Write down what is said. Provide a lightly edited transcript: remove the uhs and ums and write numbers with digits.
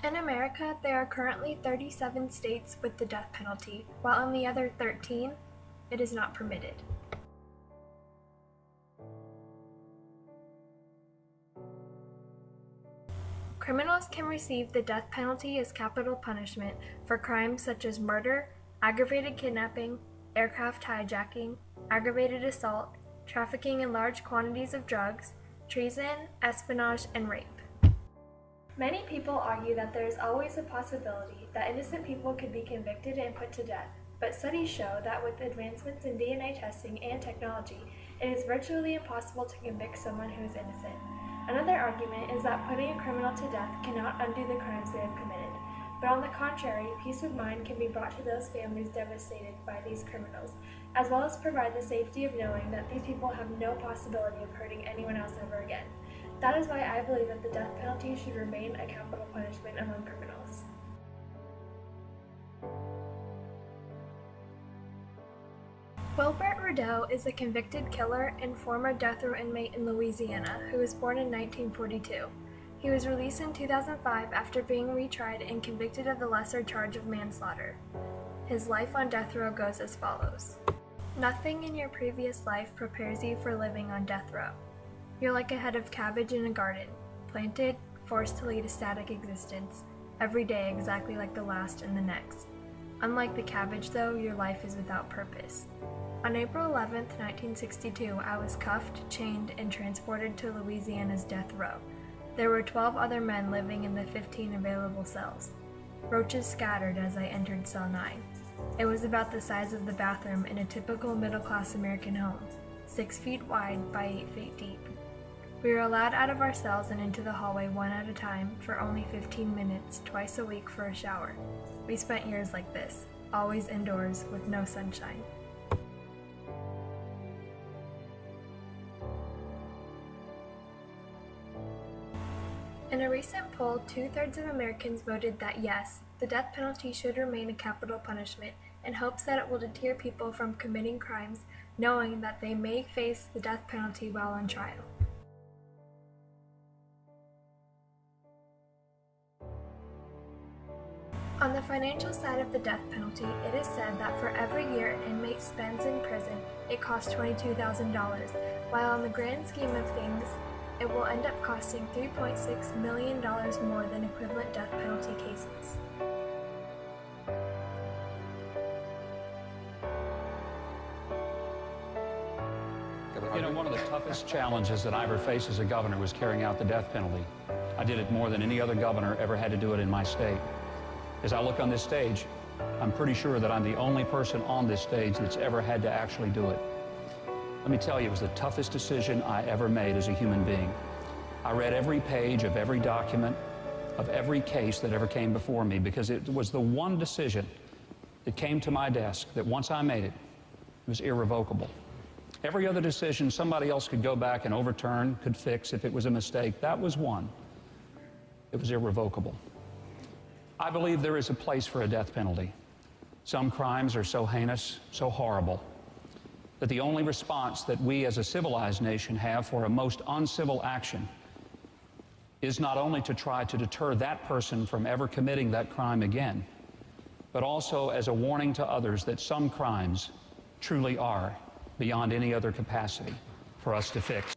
In America, there are currently 37 states with the death penalty, while in the other 13, it is not permitted. Criminals can receive the death penalty as capital punishment for crimes such as murder, aggravated kidnapping, aircraft hijacking, aggravated assault, trafficking in large quantities of drugs, treason, espionage, and rape. Many people argue that there is always a possibility that innocent people could be convicted and put to death, but studies show that with advancements in DNA testing and technology, it is virtually impossible to convict someone who is innocent. Another argument is that putting a criminal to death cannot undo the crimes they have committed, but on the contrary, peace of mind can be brought to those families devastated by these criminals, as well as provide the safety of knowing that these people have no possibility of hurting anyone else ever again. That is why I believe that the death penalty should remain a capital punishment among criminals. Wilbert Rodeau is a convicted killer and former death row inmate in Louisiana who was born in 1942. He was released in 2005 after being retried and convicted of the lesser charge of manslaughter. His life on death row goes as follows. Nothing in your previous life prepares you for living on death row. You're like a head of cabbage in a garden, planted, forced to lead a static existence, every day exactly like the last and the next. Unlike the cabbage though, your life is without purpose. On April 11, 1962, I was cuffed, chained, and transported to Louisiana's death row. There were 12 other men living in the 15 available cells. Roaches scattered as I entered cell 9. It was about the size of the bathroom in a typical middle-class American home, 6 feet wide by 8 feet deep. We were allowed out of our cells and into the hallway one at a time for only 15 minutes, twice a week for a shower. We spent years like this, always indoors with no sunshine. In a recent poll, 2/3 of Americans voted that yes, the death penalty should remain a capital punishment in hopes that it will deter people from committing crimes, knowing that they may face the death penalty while on trial. On the financial side of the death penalty, it is said that for every year an inmate spends in prison, it costs $22,000, while on the grand scheme of things, it will end up costing $3.6 million more than equivalent death penalty cases. You know, one of the toughest challenges that I ever faced as a governor was carrying out the death penalty. I did it more than any other governor ever had to do it in my state. As I look on this stage, I'm pretty sure that I'm the only person on this stage that's ever had to actually do it. Let me tell you, it was the toughest decision I ever made as a human being. I read every page of every document, of every case that ever came before me, because it was the one decision that came to my desk that once I made it, it was irrevocable. Every other decision somebody else could go back and overturn, could fix if it was a mistake. That was one. It was irrevocable. I believe there is a place for a death penalty. Some crimes are so heinous, so horrible, that the only response that we as a civilized nation have for a most uncivil action is not only to try to deter that person from ever committing that crime again, but also as a warning to others that some crimes truly are beyond any other capacity for us to fix.